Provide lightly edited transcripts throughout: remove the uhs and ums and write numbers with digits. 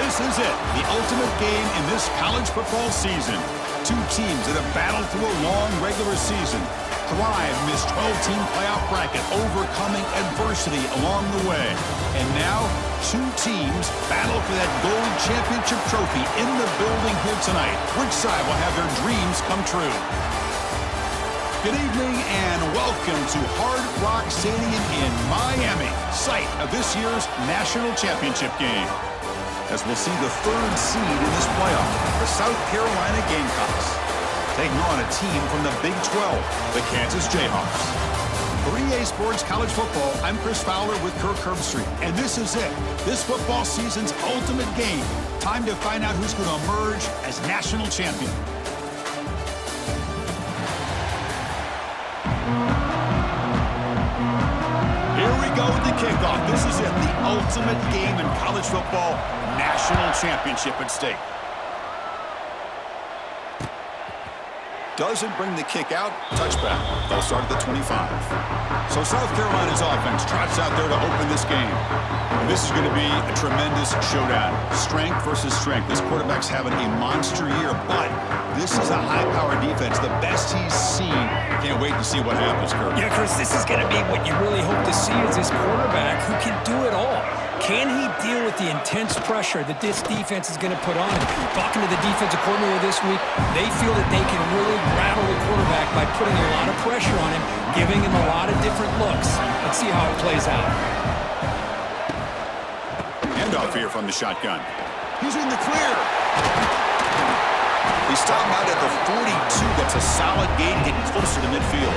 This is it, the ultimate game in this college football season. Two teams that have battled through a long regular season, thrive in this 12-team playoff bracket, overcoming adversity along the way. And now, two teams battle for that gold championship trophy in the building here tonight. Which side will have their dreams come true? Good evening and welcome to Hard Rock Stadium in Miami, site of this year's national championship game. As we'll see the third seed in this playoff, the South Carolina Gamecocks, taking on a team from the Big 12, the Kansas Jayhawks. 3A Sports College Football, I'm Chris Fowler with Kirk Herbstreit, and this is it, this football season's ultimate game. Time to find out who's going to emerge as national champion. Here we go with the kickoff. This is it, the ultimate game in college football, national championship at stake. Doesn't bring the kick out, touchback. They'll start at the 25. So South Carolina's offense trots out there to open this game. And this is going to be a tremendous showdown. Strength versus strength. This quarterback's having a monster year, but this is a high-powered defense, the best he's seen. Can't wait to see what happens, Kirk. Yeah, Chris, this is going to be what you really hope to see is this quarterback who can do it all. Can he deal with the intense pressure that this defense is going to put on him? Talking to the defensive coordinator this week, they feel that they can really rattle the quarterback by putting a lot of pressure on him, giving him a lot of different looks. Let's see how it plays out. Handoff here from the shotgun. He's in the clear. He's stopping out at the 42. That's a solid gain, getting closer to midfield.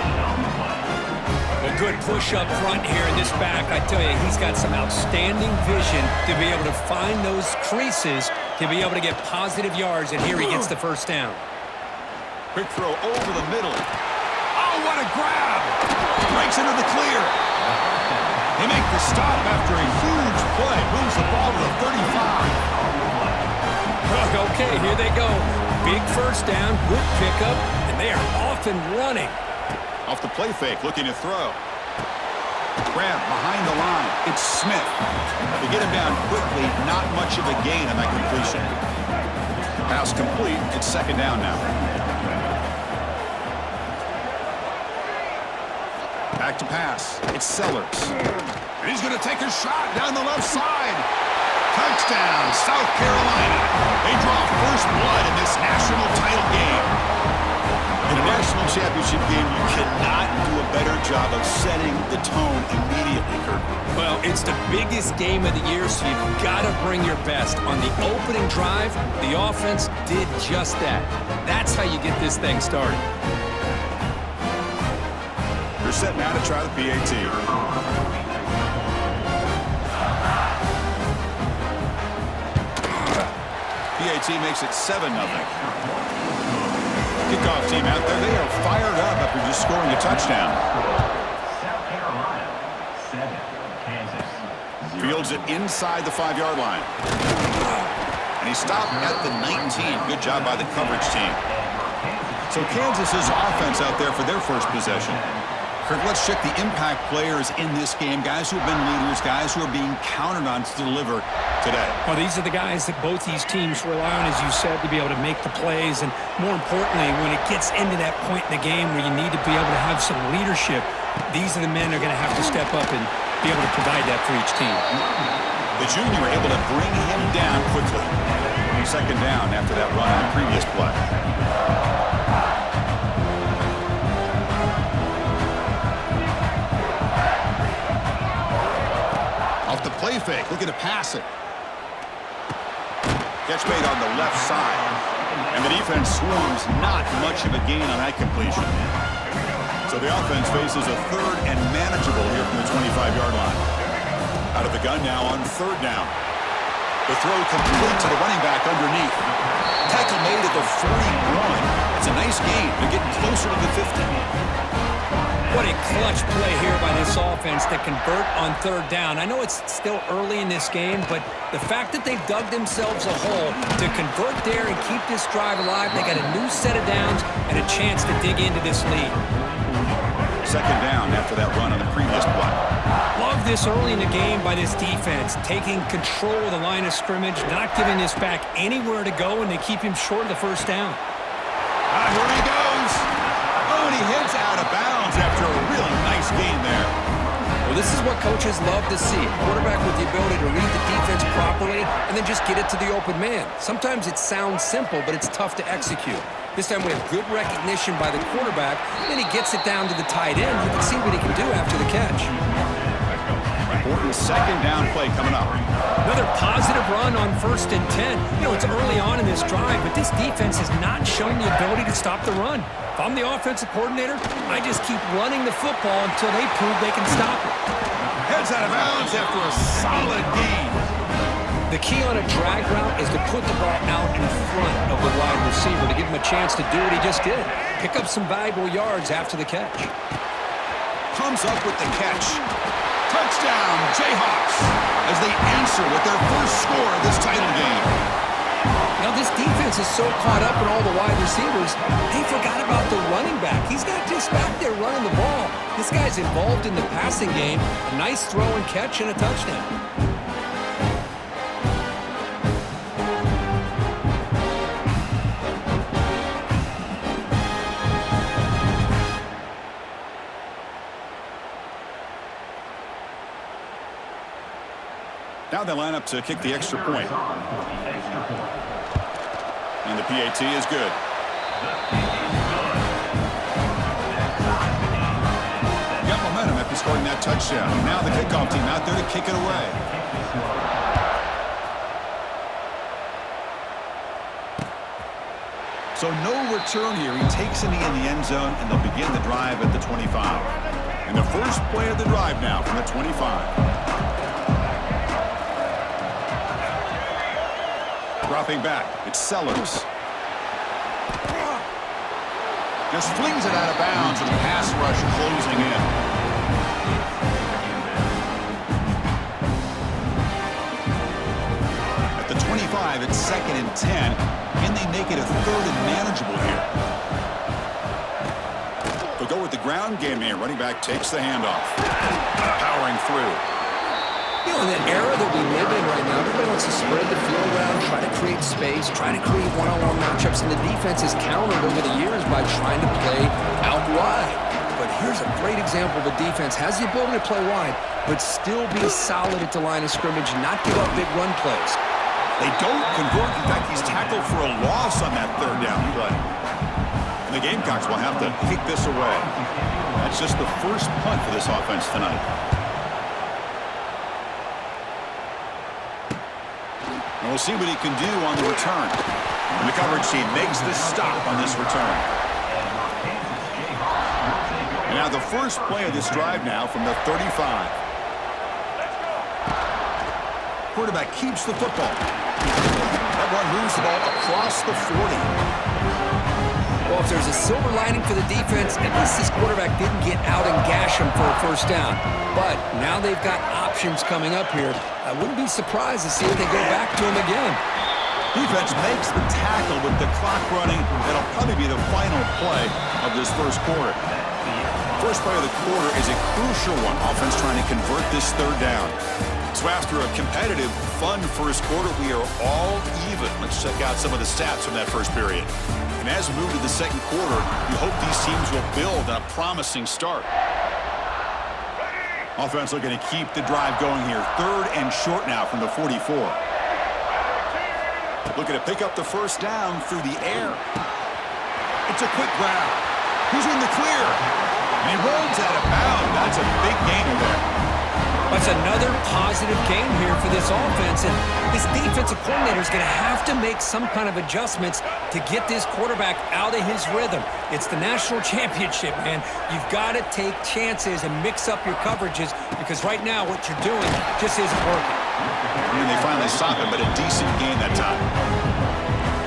A good push up front here in this back. I tell you, he's got some outstanding vision to be able to find those creases, to be able to get positive yards, and here he gets the first down. Quick throw over the middle. Oh, what a grab! Breaks into the clear. They make the stop after a huge play. Moves the ball to the 35. Okay, here they go. Big first down, good pickup, and they are off and running. Off the play fake, looking to throw. Grab behind the line. It's Smith. They get him down quickly. Not much of a gain on that completion. Pass complete. It's second down now. Back to pass. It's Sellers. And he's going to take a shot down the left side. Touchdown, South Carolina. They draw first blood in this national title game. In a national championship game, you cannot do a better job of setting the tone immediately, Kirk. Well, it's the biggest game of the year, so you've got to bring your best. On the opening drive, the offense did just that. That's how you get this thing started. They're set now to try the PAT. PAT makes it 7-0. Kickoff team out there. They are fired up after just scoring a touchdown. South Carolina, 7, Kansas, 0. Fields it inside the 5-yard line. And he stopped at the 19. Good job by the coverage team. So Kansas's offense out there for their first possession. Kirk, let's check the impact players in this game. Guys who have been leaders, guys who are being counted on to deliver today. Well, these are the guys that both these teams rely on, as you said, to be able to make the plays. And more importantly, when it gets into that point in the game where you need to be able to have some leadership, these are the men that are going to have to step up and be able to provide that for each team. The junior able to bring him down quickly. Second down after that run on the previous play. Off the play fake, looking to pass it. Catch made on the left side. And the defense swarms, not much of a gain on that completion. So the offense faces a third and manageable here from the 25-yard line. Out of the gun now on third down. The throw complete to the running back underneath. Tackle made at the 41. It's a nice gain. They're getting closer to the 50. What a clutch play here by this offense to convert on third down. I know it's still early in this game, but the fact that they've dug themselves a hole to convert there and keep this drive alive, they got a new set of downs and a chance to dig into this lead. Second down after that run on the previous play. Love this early in the game by this defense, taking control of the line of scrimmage, not giving this back anywhere to go, and they keep him short of the first down. Here he goes. Oh, and he heads out of bounds after a really nice gain there. Well, this is what coaches love to see. A quarterback with the ability to read the defense properly and then just get it to the open man. Sometimes it sounds simple, but it's tough to execute. This time we have good recognition by the quarterback, then he gets it down to the tight end. You can see what he can do after the catch. Important second down play coming up. Another positive run on 1st and 10. You know, it's early on in this drive, but this defense has not shown the ability to stop the run. If I'm the offensive coordinator, I just keep running the football until they prove they can stop it. Heads out of bounds after a solid gain. The key on a drag route is to put the ball out in front of the wide receiver to give him a chance to do what he just did. Pick up some valuable yards after the catch. Comes up with the catch. Touchdown, Jayhawks, as they answer with their first score of this title game. Now, this defense is so caught up in all the wide receivers, they forgot about the running back. He's not just back there running the ball. This guy's involved in the passing game. A nice throw and catch and a touchdown. Now they line up to kick the extra point. And the PAT is good. Got momentum after scoring that touchdown. Now the kickoff team out there to kick it away. So no return here. He takes it in the end zone, and they'll begin the drive at the 25. And the first play of the drive now from the 25. Dropping back, it's Sellers. Just flings it out of bounds with the pass rush closing in. At the 25, it's 2nd and 10. Can they make it a 3rd and manageable here? They'll go with the ground game here. Running back takes the handoff. Powering through. You know, in the era that we live in right now, everybody wants to spread the field around, try to create space, try to create one-on-one matchups, and the defense has countered over the years by trying to play out wide. But here's a great example of a defense has the ability to play wide, but still be solid at the line of scrimmage, not give up big run plays. They don't convert. In fact, he's tackled for a loss on that 3rd down play. And the Gamecocks will have to kick this away. That's just the first punt for this offense tonight. And we'll see what he can do on the return. And the coverage team makes the stop on this return. And now the first play of this drive now from the 35. Quarterback keeps the football. That one moves the ball across the 40. Well, if there's a silver lining for the defense, at least this quarterback didn't get out and gash him for a first down. But now they've got options coming up here. I wouldn't be surprised to see if they go back to him again. Defense makes the tackle with the clock running. That'll probably be the final play of this first quarter. First play of the quarter is a crucial one. Offense trying to convert this 3rd down. So after a competitive, fun first quarter, we are all even. Let's check out some of the stats from that first period. And as we move to the second quarter, we hope these teams will build on a promising start. Offense looking to keep the drive going here. 3rd and short now from the 44. Looking to pick up the first down through the air. It's a quick grab. He's in the clear. And he runs out of bounds. That's a big gainer there. That's another positive game here for this offense, and this defensive coordinator is going to have to make some kind of adjustments to get this quarterback out of his rhythm. It's the national championship, man. You've got to take chances and mix up your coverages because right now what you're doing just isn't working. And they finally stop him, but a decent gain that time.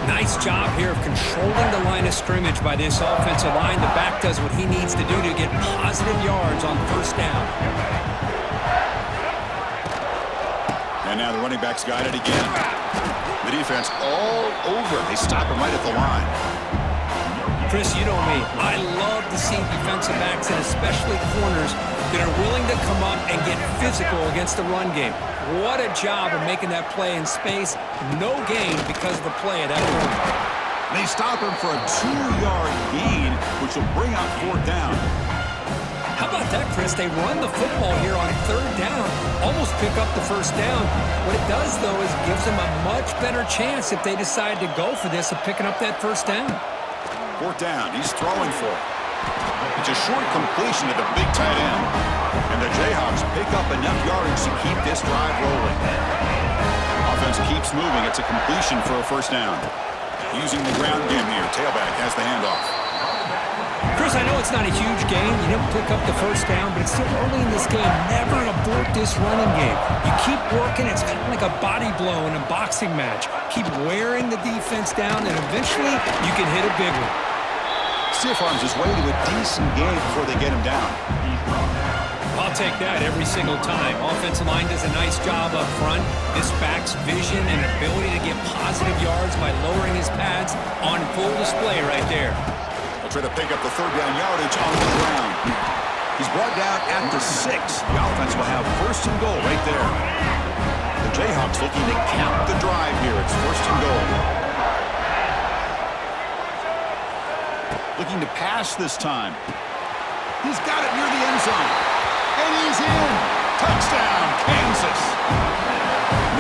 Nice job here of controlling the line of scrimmage by this offensive line. The back does what he needs to do to get positive yards on first down. And now the running back's got it again. The defense all over. They stop him right at the line. Chris, you know me. I love to see defensive backs and especially corners that are willing to come up and get physical against the run game. What a job of making that play in space. No gain because of the play at that point. They stop him for a 2-yard gain, which will bring up 4th down. How about that, Chris? They run the football here on 3rd down, almost pick up the 1st down. What it does, though, is gives them a much better chance if they decide to go for this of picking up that 1st down. 4th down, he's throwing for it. It's a short completion to the big tight end. And the Jayhawks pick up enough yardage to keep this drive rolling. Offense keeps moving. It's a completion for a 1st down. Using the ground game here. Tailback has the handoff. Chris, I know it's not a huge gain. You didn't pick up the 1st down, but it's still early in this game. Never abort this running game. You keep working. It's kind of like a body blow in a boxing match. Keep wearing the defense down, and eventually you can hit a big one. Stiff arms his way to a decent game before they get him down. I'll take that every single time. Offensive line does a nice job up front. This back's vision and ability to get positive yards by lowering his pads on full display right there. They'll try to pick up the 3rd down yardage on the ground. He's brought down at the 6. The offense will have 1st and goal right there. The Jayhawks looking to cap the drive here. It's 1st and goal. Looking to pass this time. He's got it near the end zone. And he's in. Touchdown, Kansas.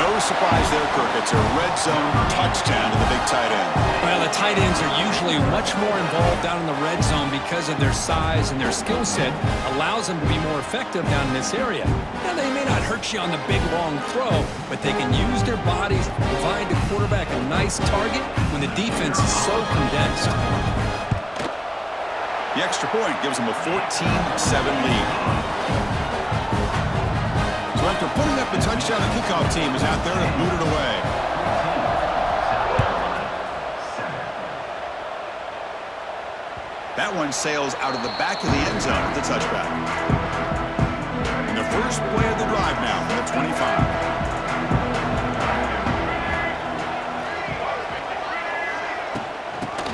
No surprise there, Kirk. It's a red zone touchdown to the big tight end. Well, the tight ends are usually much more involved down in the red zone because of their size and their skill set allows them to be more effective down in this area. Now, they may not hurt you on the big, long throw, but they can use their bodies to provide the quarterback a nice target when the defense is so condensed. The extra point gives them a 14-7 lead. So after putting up the touchdown, the kickoff team is out there to boot it away. That one sails out of the back of the end zone at the touchback. And the first play of the drive now from the 25.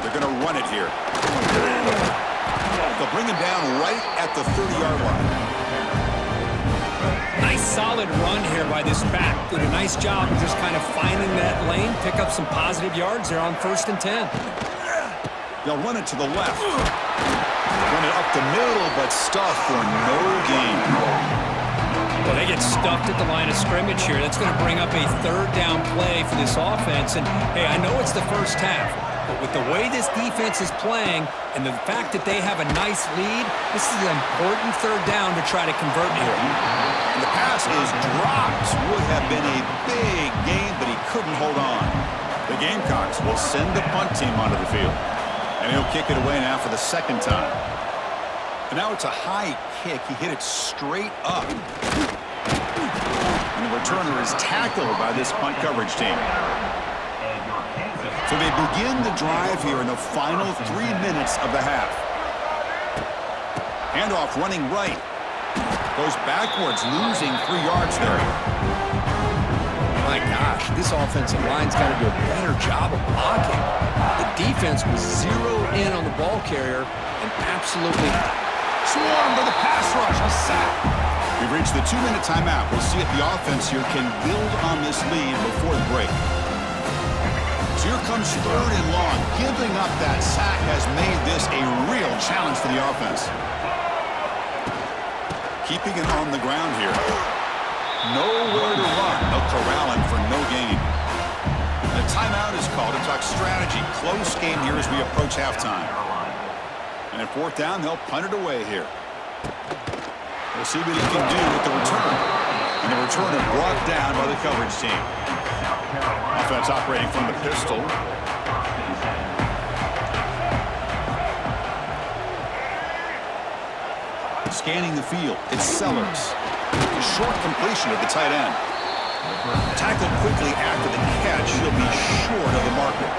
They're going to run it here. They'll bring him down right at the 30-yard line. Nice solid run here by this back. Did a nice job of just kind of finding that lane, pick up some positive yards there on 1st and 10. They'll run it to the left. Run it up the middle, but stuffed for no gain. Well, they get stuffed at the line of scrimmage here. That's going to bring up a 3rd down play for this offense. And, hey, I know it's the first half. But with the way this defense is playing and the fact that they have a nice lead, this is an important 3rd down to try to convert here. And the pass is dropped. Would have been a big gain, but he couldn't hold on. The Gamecocks will send the punt team onto the field. And he'll kick it away now for the 2nd time. And now it's a high kick. He hit it straight up. And the returner is tackled by this punt coverage team. So they begin the drive here in the final 3 minutes of the half. Handoff running right. Goes backwards, losing 3 yards there. My gosh, this offensive line's got to do a better job of blocking. The defense was zeroed in on the ball carrier and absolutely swarmed by the pass rush. A sack. We've reached the 2-minute timeout. We'll see if the offense here can build on this lead before the break. So here comes 3rd and long. Giving up that sack has made this a real challenge for the offense. Keeping it on the ground here. Nowhere to run. They'll corral him for no gain. The timeout is called to talk strategy. Close game here as we approach halftime. And at 4th down, they'll punt it away here. We'll see what he can do with the return. And the returner brought down by the coverage team. Offense operating from the pistol. Scanning the field. It's Sellers. A short completion at the tight end. Tackled quickly after the catch. He'll be short of the marker.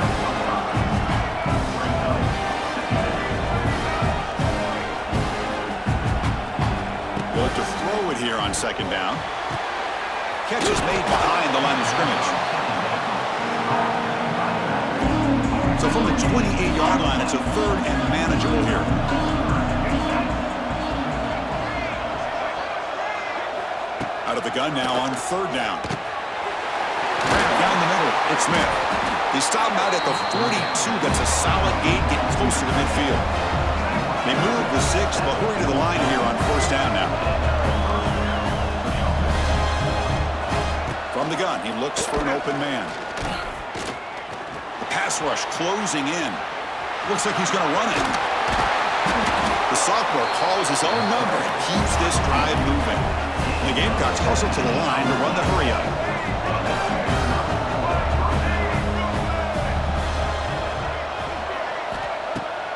They'll look to throw it here on 2nd down. Catch is made behind the line of scrimmage. So from the 28-yard line, it's a 3rd and manageable here. of the gun now on 3rd down. Down the middle, it's Smith. They stop him out at the 42. That's a solid gain, getting closer to midfield. They move the 6, but hurry to the line here on 1st down now. From the gun, he looks for an open man. The pass rush closing in. Looks like he's going to run it. The sophomore calls his own number and keeps this drive moving. The Gamecocks hustle to the line to run the hurry-up.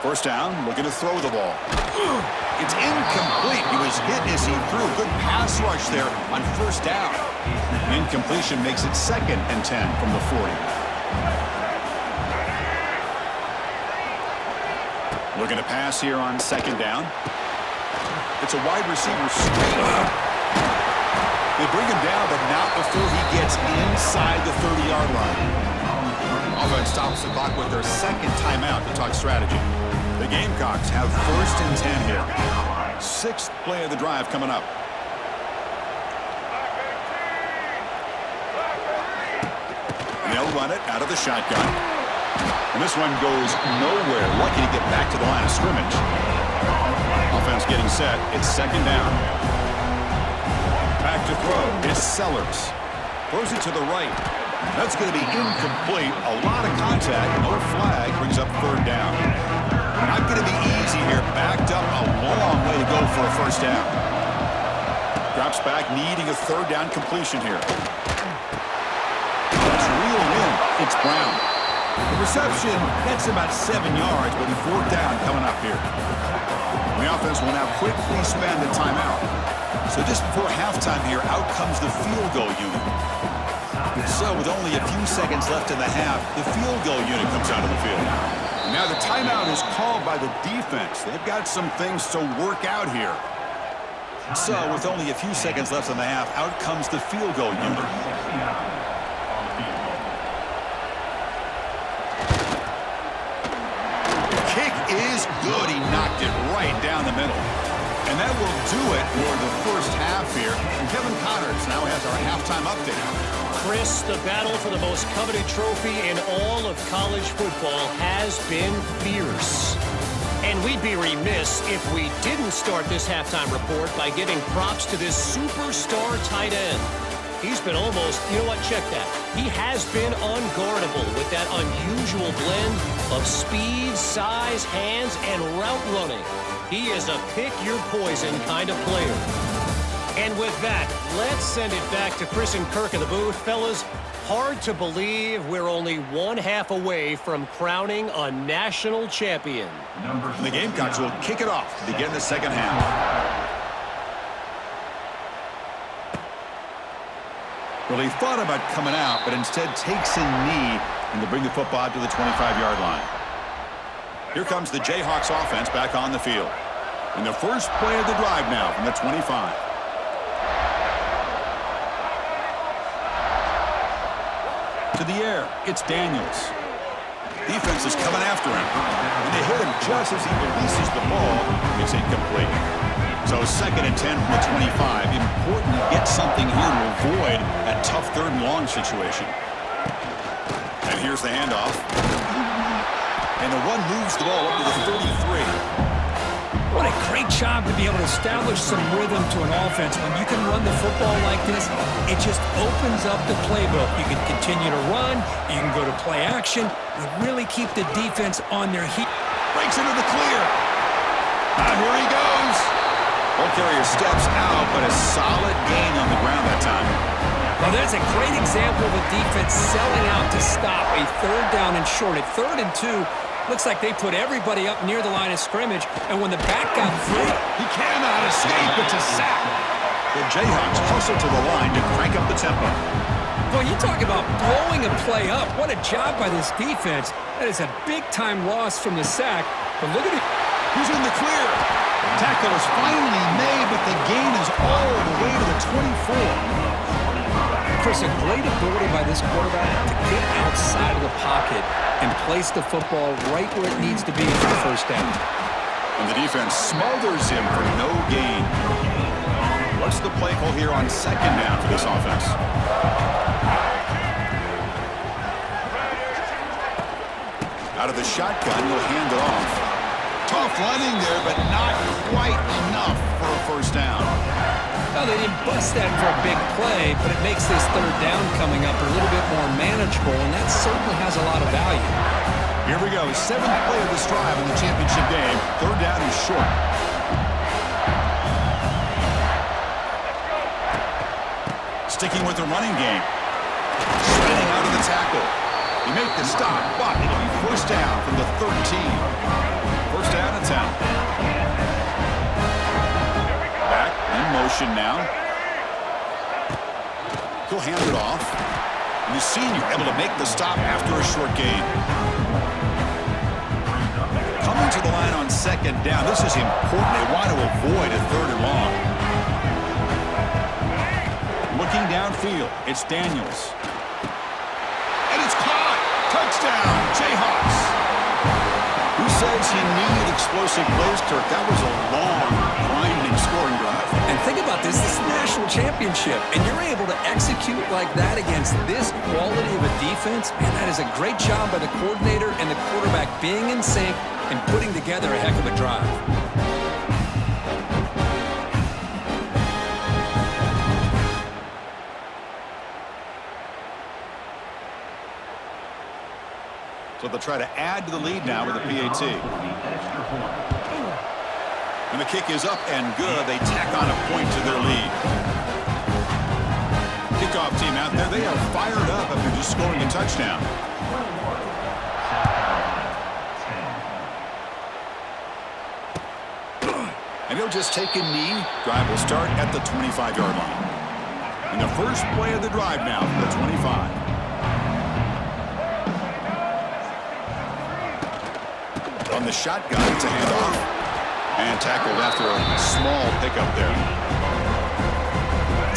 First down, looking to throw the ball. It's incomplete. He was hit as he threw. Good pass rush there on 1st down. Incompletion makes it 2nd and 10 from the 40. Looking to pass here on 2nd down. It's a wide receiver straight up. They bring him down, but not before he gets inside the 30-yard line. Offense stops the clock with their 2nd timeout to talk strategy. The Gamecocks have 1st and 10 here. 6th play of the drive coming up. They'll run it out of the shotgun. And this one goes nowhere. Lucky to get back to the line of scrimmage. Offense getting set. It's 2nd down. Back to throw. It's Sellers. Throws it to the right. That's going to be incomplete. A lot of contact. No flag. Brings up 3rd down. Not going to be easy here. Backed up a long way to go for a 1st down. Drops back, needing a 3rd down completion here. It's reeled in. It's Brown. The reception, that's about 7 yards, but 4th down coming up here. The offense will now quickly spend the timeout. So just before halftime here, out comes the field goal unit. So with only a few seconds left in the half, the field goal unit comes out of the field. Now the timeout is called by the defense. They've got some things to work out here. So with only a few seconds left in the half, out comes the field goal unit. Kick is good. He knocked it right down the middle. And that will do it for the 1st half here. And Kevin Connors now has our halftime update. Chris, the battle for the most coveted trophy in all of college football has been fierce. And we'd be remiss if we didn't start this halftime report by giving props to this superstar tight end. He's been almost, you know what, check that. He has been unguardable with that unusual blend of speed, size, hands, and route running. He is a pick-your-poison kind of player. And with that, let's send it back to Chris and Kirk in the booth. Fellas, hard to believe we're only 1/2 away from crowning a national champion. And the Gamecocks will kick it off to begin the 2nd half. Well, he thought about coming out, but instead takes a knee and to bring the football to the 25-yard line. Here comes the Jayhawks offense back on the field. And the first play of the drive now from the 25. To the air, it's Daniels. Defense is coming after him. And they hit him just as he releases the ball. It's incomplete. So 2nd and 10 from the 25. Important to get something here to avoid that tough 3rd and long situation. And here's the handoff. And the run moves the ball up to the 33. What a great job to be able to establish some rhythm to an offense. When you can run the football like this, it just opens up the playbook. You can continue to run. You can go to play action. You really keep the defense on their heels. Breaks into the clear. Here he goes. Ball carrier steps out, but a solid gain on the ground that time. Well, that's a great example of a defense selling out to stop a 3rd down and short. At 3rd and 2, looks like they put everybody up near the line of scrimmage, and when the back got through, he cannot escape. It's a sack. The Jayhawks hustle to the line to crank up the tempo. Boy, you talk about blowing a play up. What a job by this defense. That is a big-time loss from the sack. But look at it. He's in the clear. Tackle is finally made, but the gain is all the way to the 24. Chris, a great ability by this quarterback to get outside of the pocket and place the football right where it needs to be for the 1st down. And the defense smothers him for no gain. What's the play call here on second down for this offense? Out of the shotgun, he'll hand it off. Tough running there, but not quite enough for a first down. Well, they didn't bust that for a big play, but it makes this third down coming up a little bit more manageable, and that certainly has a lot of value. Here we go. 7th play of this drive in the championship game. Third down is short. Sticking with the running game. Spinning out of the tackle. You make the stop, but it'll be first down from the 13. First down and 10. Back in motion now. He'll hand it off. And the senior able to make the stop after a short gain. Coming to the line on second down. This is important. They want to avoid a third and long. Looking downfield, it's Daniels. And it's caught! Touchdown, Jayhawks! Who says he needed explosive plays, Kirk? That was a long, grinding scoring drive. And think about this is a national championship, and you're able to execute like that against this quality of a defense. Man, that is a great job by the coordinator and the quarterback being in sync and putting together a heck of a drive. So they'll try to add to the lead now with a PAT. And the kick is up and good. They tack on a point to their lead. Kickoff team out there. They are fired up after just scoring a touchdown. And he'll just take a knee. Drive will start at the 25-yard line. And the first play of the drive now from the 25. On the shotgun, it's a handoff. And tackled after a small pickup there.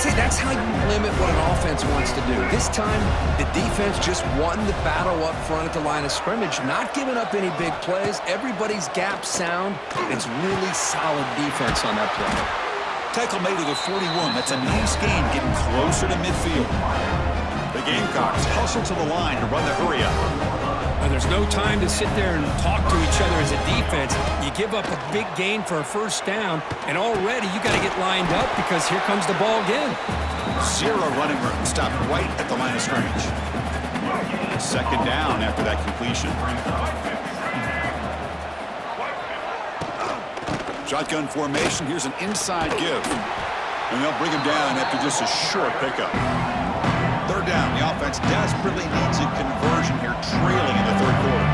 See, that's how you limit what an offense wants to do. This time, the defense just won the battle up front at the line of scrimmage, not giving up any big plays. Everybody's gap sound. It's really solid defense on that play. Tackle made to the 41. That's a nice gain, getting closer to midfield. The Gamecocks hustle to the line to run the hurry up. There's no time to sit there and talk to each other as a defense. You give up a big gain for a first down, and already you got to get lined up because here comes the ball again. Zero running room. Stopped right at the line of scrimmage. Second down after that completion. Shotgun formation. Here's an inside give. And they'll bring him down after just a short pickup. Third down. The offense desperately needs a conversion here, trailing in the third quarter.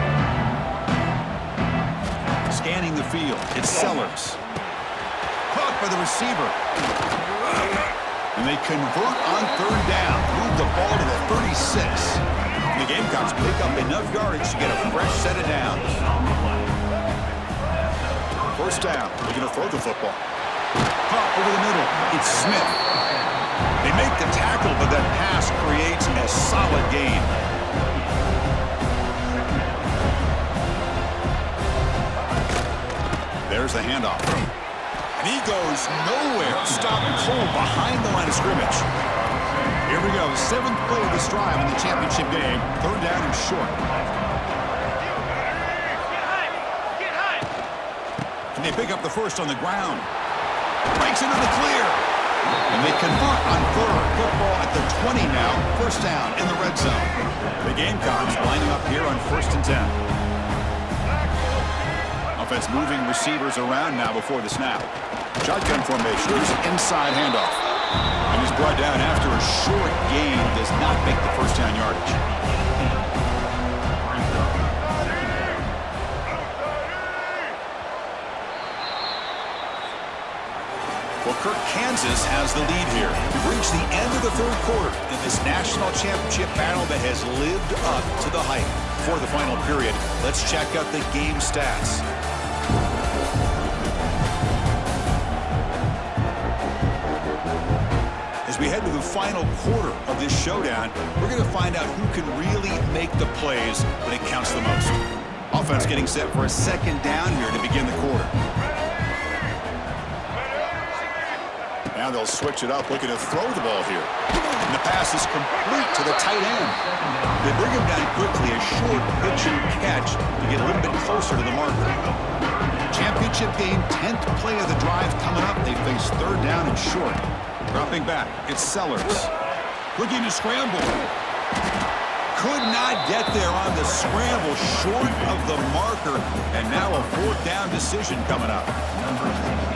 Scanning the field. It's Sellers. Caught by the receiver. And they convert on third down. Move the ball to the 36. And the Gamecocks pick up enough yardage to get a fresh set of downs. First down. They're going to throw the football. Caught over the middle. It's Smith. They make the tackle, but that pass creates a solid gain. There's the handoff. And he goes nowhere. Stopped cold behind the line of scrimmage. Here we go. 7th play of this drive in the championship game. Third down and short. Can they pick up the first on the ground? Breaks into the clear. And they convert on third. Football at the 20 now. First down in the red zone. The Gamecocks lining up here on 1st and 10. Offense moving receivers around now before the snap. Shotgun formation. Here's an inside handoff. And he's brought down after a short gain. Does not make the first down yardage. Well, Kirk, Kansas has the lead here. We've reached the end of the third quarter in this national championship battle that has lived up to the hype. For the final period, let's check out the game stats. As we head to the final quarter of this showdown, we're going to find out who can really make the plays when it counts the most. Offense getting set for a second down here to begin the quarter. Now they'll switch it up, looking to throw the ball here. And the pass is complete to the tight end. They bring him down quickly, a short pitch and catch to get a little bit closer to the marker. Championship game, 10th play of the drive coming up. They face third down and short. Dropping back, it's Sellers. Looking to scramble. Could not get there on the scramble, short of the marker. And now a fourth down decision coming up.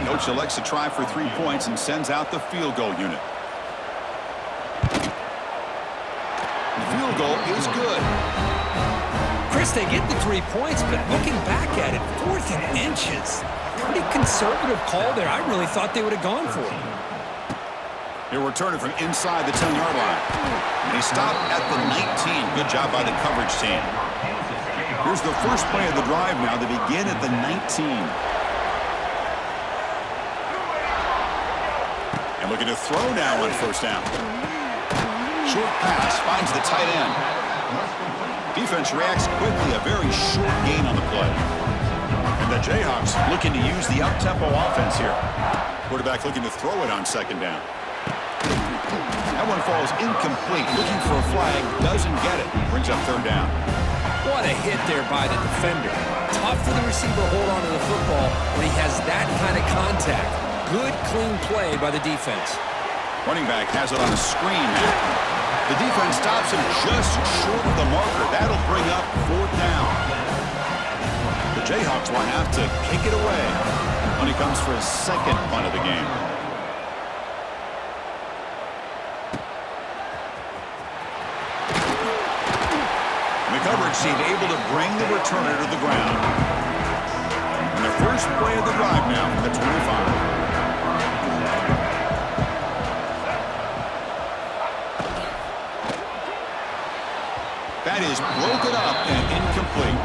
Coach elects to try for 3 points and sends out the field goal unit. The field goal is good. Chris, they get the 3 points, but looking back at it, 4th and inches. Pretty conservative call there. I really thought they would have gone for it. He'll return it from inside the 10-yard line. And he stopped at the 19. Good job by the coverage team. Here's the first play of the drive now. They begin at the 19. And looking to throw now on first down. Short pass finds the tight end. Defense reacts quickly. A very short gain on the play. And the Jayhawks looking to use the up-tempo offense here. Quarterback looking to throw it on second down. That one falls incomplete. Looking for a flag. Doesn't get it. Brings up third down. What a hit there by the defender. Tough for the receiver to hold on to the football when he has that kind of contact. Good, clean play by the defense. Running back has it on a screen now. The defense stops him just short of the marker. That'll bring up fourth down. The Jayhawks will have to kick it away when he comes for his second punt of the game. The coverage team able to bring the returner to the ground. And the first play of the drive now from the 25. That is broken up and incomplete.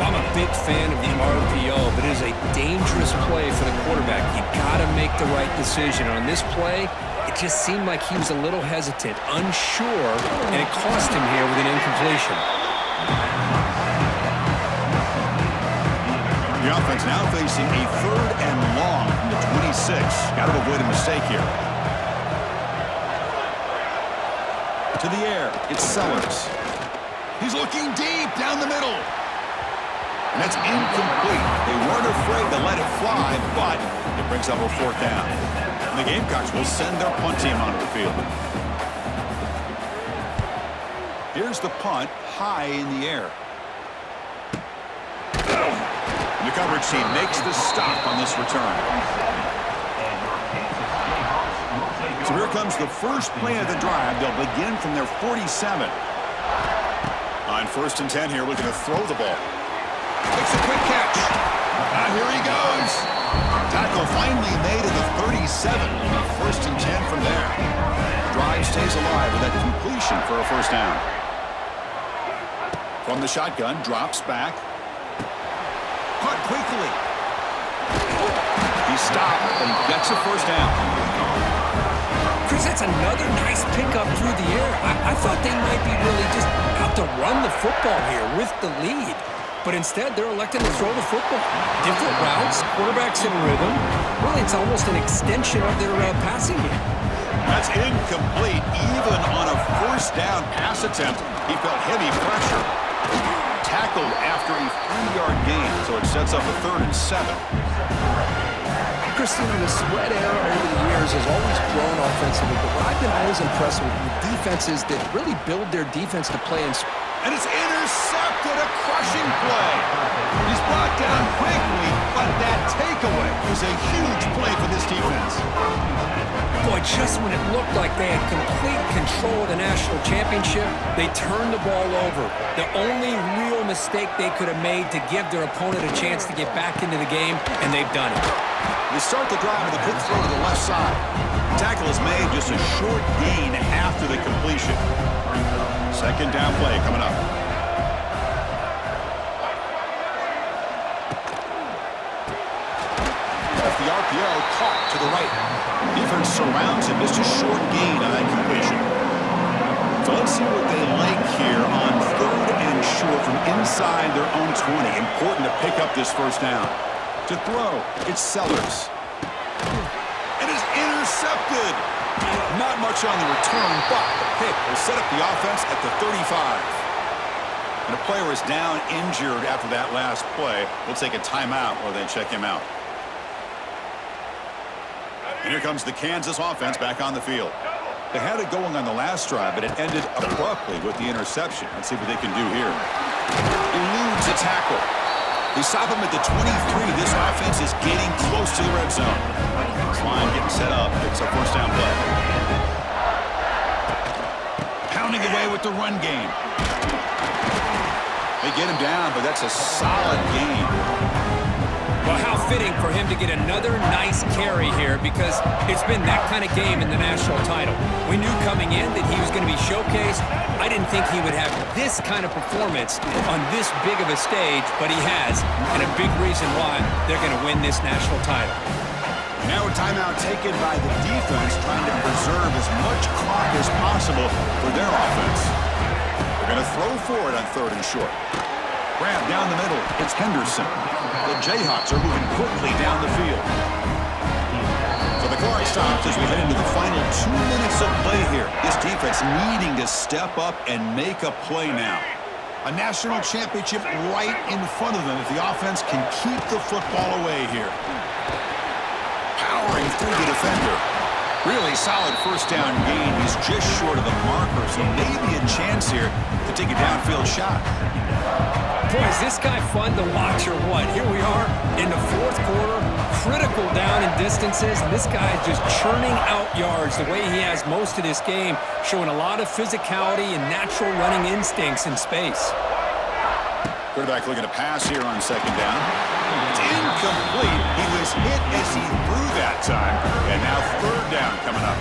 I'm a big fan of the RPO, but it is a dangerous play for the quarterback. You got to make the right decision. On this play, it just seemed like he was a little hesitant, unsure, and it cost him here with an incompletion. The offense now facing a third and long from the 26. Got to avoid a mistake here. To the air, it's Sellers. He's looking deep down the middle. And that's incomplete. They weren't afraid to let it fly, but it brings up a fourth down. And the Gamecocks will send their punt team onto the field. Here's the punt, high in the air. And the coverage team makes the stop on this return. So here comes the first play of the drive. They'll begin from their 47. On first and 10 here, looking to throw the ball. Makes a quick catch. Here he goes. Tackle finally made at the 37. First and 10 from there. Drive stays alive with that completion for a first down. From the shotgun, drops back. Caught quickly. He stopped, but he gets a first down. Chris, that's another nice pickup through the air. I thought they might be really just out to run the football here with the lead. But instead, they're electing to throw the football. Different routes, quarterbacks in rhythm. Really, it's almost an extension of their passing game. That's incomplete. Even on a first down pass attempt, he felt heavy pressure. Tackled after a 3-yard gain, so it sets up a 3rd and 7. Christian, the spread era over the years has always grown offensively, but what I've been always impressed with defenses that really build their defense to play in. And it's intercepted, a crushing play. He's brought down quickly, but that takeaway is a huge play for this defense. Boy, just when it looked like they had complete control of the national championship, they turned the ball over. The only real mistake they could have made to give their opponent a chance to get back into the game, and they've done it. They start the drive with a quick throw to the left side. Tackle is made, just a short gain after the completion. Second down play coming up. Off the RPO, caught to the right. Defense surrounds him, just a short gain on that completion. So let's see what they like here on third and short from inside their own 20. Important to pick up this first down. To throw, it's Sellers. And it's intercepted. intercepted. Not much on the return, but the pick will set up the offense at the 35. And a player is down injured after that last play. We'll take a timeout or then check him out. And here comes the Kansas offense back on the field. They had it going on the last drive, but it ended abruptly with the interception. Let's see what they can do here. Eludes a tackle. They stop him at the 23. This offense is getting close to the red zone. This line getting set up. It's a first down play. Pounding away with the run game. They get him down, but that's a solid gain. Well, how fitting for him to get another nice carry here, because it's been that kind of game in the national title. We knew coming in that he was going to be showcased. I didn't think he would have this kind of performance on this big of a stage, but he has, and a big reason why they're going to win this national title. Now a timeout taken by the defense, trying to preserve as much clock as possible for their offense. They're going to throw for it on 3rd and short. Grab down the middle. It's Henderson. The Jayhawks are moving quickly down the field. So the clock stops as we head into the final 2 minutes of play here. This defense needing to step up and make a play now. A national championship right in front of them if the offense can keep the football away here. Powering through the defender. Really solid first down gain. He's just short of the marker, so maybe a chance here to take a downfield shot. Boy, is this guy fun to watch or what? Here we are in the 4th quarter, critical down in distances, and this guy is just churning out yards the way he has most of this game, showing a lot of physicality and natural running instincts in space. Quarterback looking to pass here on 2nd down. It's incomplete. He was hit as he threw that time, and now 3rd down coming up.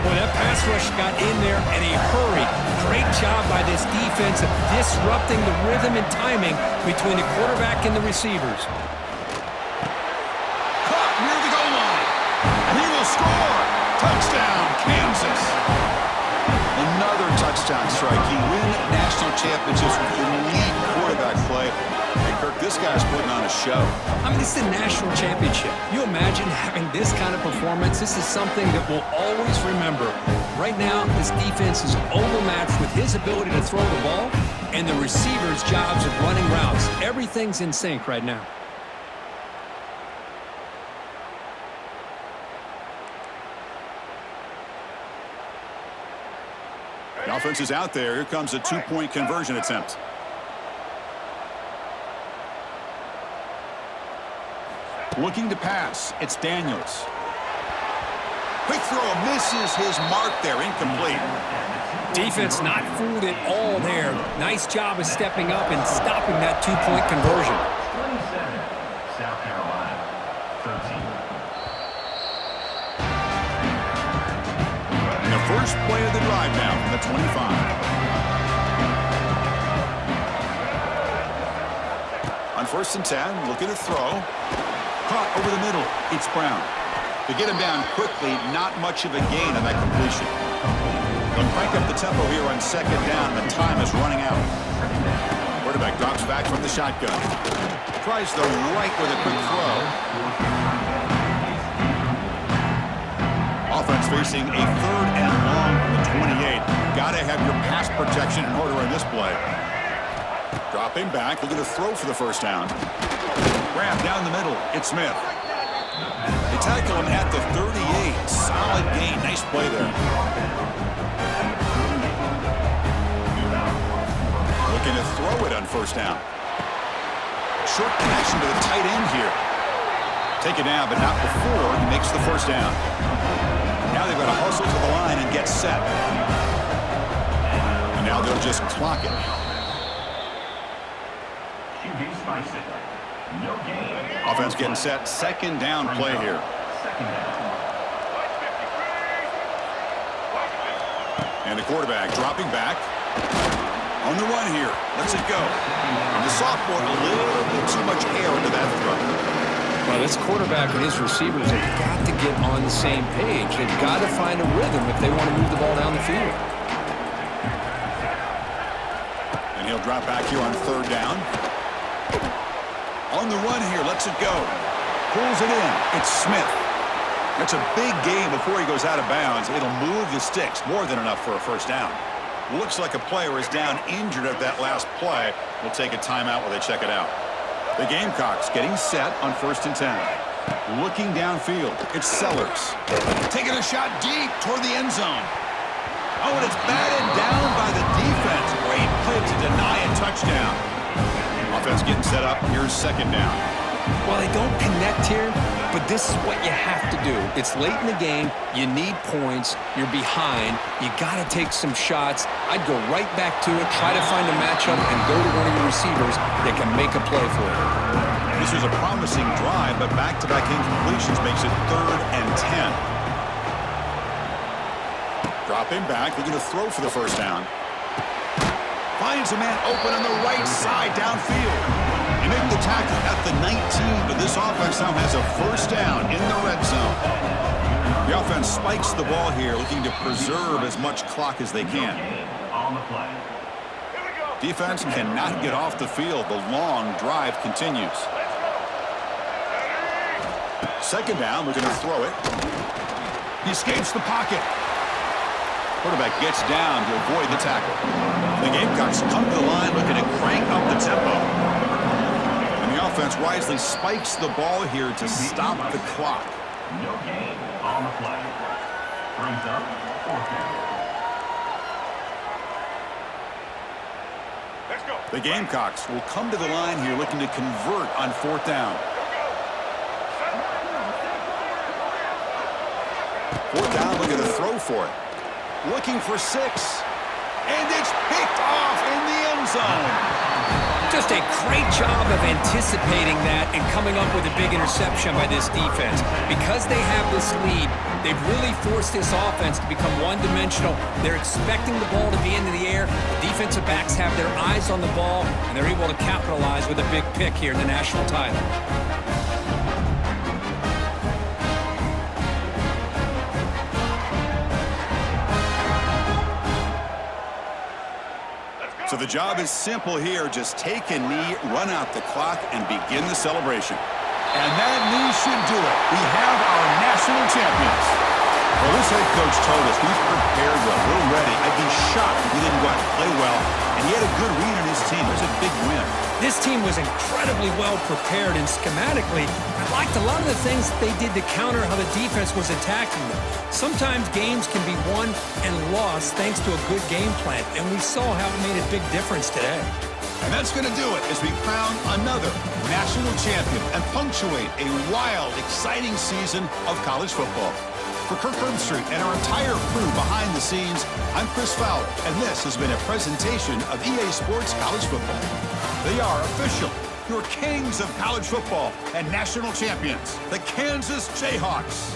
Boy, that pass rush got in there in a hurry. Great job by this defense of disrupting the rhythm and timing between the quarterback and the receivers. Caught near the goal line. And he will score. Touchdown, Kansas. Another touchdown strike. He win national championships with elite quarterback play. And Kirk, this guy's putting on a show. I mean, this is a national championship. You imagine having this kind of performance? This is something that we'll always remember. Right now, this defense is overmatched with his ability to throw the ball and the receivers' jobs of running routes. Everything's in sync right now. The offense is out there. Here comes a 2-point conversion attempt. Looking to pass. It's Daniels. Quick throw misses his mark there. Incomplete. Defense not fooled at all there. Nice job of stepping up and stopping that 2-point conversion. 27, South Carolina, 13. And the first play of the drive now from the 25. On 1st and 10, looking to throw. Caught over the middle. It's Brown. To get him down quickly, not much of a gain on that completion. They'll crank up the tempo here on 2nd down. The time is running out. Quarterback drops back from the shotgun. Tries the right with a quick throw. Offense facing a 3rd and long from the 28. Gotta have your pass protection in order on this play. Dropping back, looking to throw for the first down. Grab down the middle. It's Smith. They tackle him at the 38. Solid gain. Nice play there. Looking to throw it on 1st down. Short connection to the tight end here. Take it down, but not before he makes the first down. Now they've got to hustle to the line and get set. And now they'll just clock it. QB spikes it. No gain. Offense getting set. 2nd down play here. 2nd down. And the quarterback dropping back. On the run here. Lets it go. And the sophomore, a little bit too much air into that throw. Well, this quarterback and his receivers have got to get on the same page. They've got to find a rhythm if they want to move the ball down the field. And he'll drop back here on 3rd down. On the run here, lets it go. Pulls it in. It's Smith. That's a big gain before he goes out of bounds. It'll move the sticks, more than enough for a first down. Looks like a player is down injured at that last play. We'll take a timeout while they check it out. The Gamecocks getting set on 1st and 10. Looking downfield, it's Sellers. Taking a shot deep toward the end zone. Oh, and it's batted down by the defense. Great play to deny a touchdown. Offense getting set up. Here's 2nd down. Well, they don't connect here, but this is what you have to do. It's late in the game. You need points. You're behind. You got to take some shots. I'd go right back to it, try to find a matchup, and go to one of your receivers that can make a play for you. This was a promising drive, but back-to-back incompletions makes it 3rd and 10. Dropping back, looking to throw for the first down. Finds a man open on the right side downfield. He made the tackle at the 19, but this offense now has a first down in the red zone. The offense spikes the ball here, looking to preserve as much clock as they can. Defense cannot get off the field. The long drive continues. 2nd down, looking to throw it. He escapes the pocket. Quarterback gets down to avoid the tackle. The Gamecocks come to the line looking to crank up the tempo. And the offense wisely spikes the ball here to stop the clock. No gain on the play. Brings up 4th down. Let's go. The Gamecocks will come to the line here looking to convert on 4th down. 4th down, looking to throw for it. Looking for 6. And it's picked off in the end zone. Just a great job of anticipating that and coming up with a big interception by this defense. Because they have this lead, they've really forced this offense to become one-dimensional. They're expecting the ball to be into the air. The defensive backs have their eyes on the ball, and they're able to capitalize with a big pick here in the national title. So the job is simple here. Just take a knee, run out the clock, and begin the celebration. And that knee should do it. We have our national champions. Well, this head coach told us he's prepared well. We're ready. I'd be shocked if he didn't go out and play well. And he had a good read on his team. It was a big win. This team was incredibly well prepared, and schematically, I liked a lot of the things that they did to counter how the defense was attacking them. Sometimes games can be won and lost thanks to a good game plan, and we saw how it made a big difference today. And that's going to do it as we crown another national champion and punctuate a wild, exciting season of college football. For Kirk Herbstreit and our entire crew behind the scenes, I'm Chris Fowler, and this has been a presentation of EA Sports College Football. They are official, your kings of college football and national champions, the Kansas Jayhawks.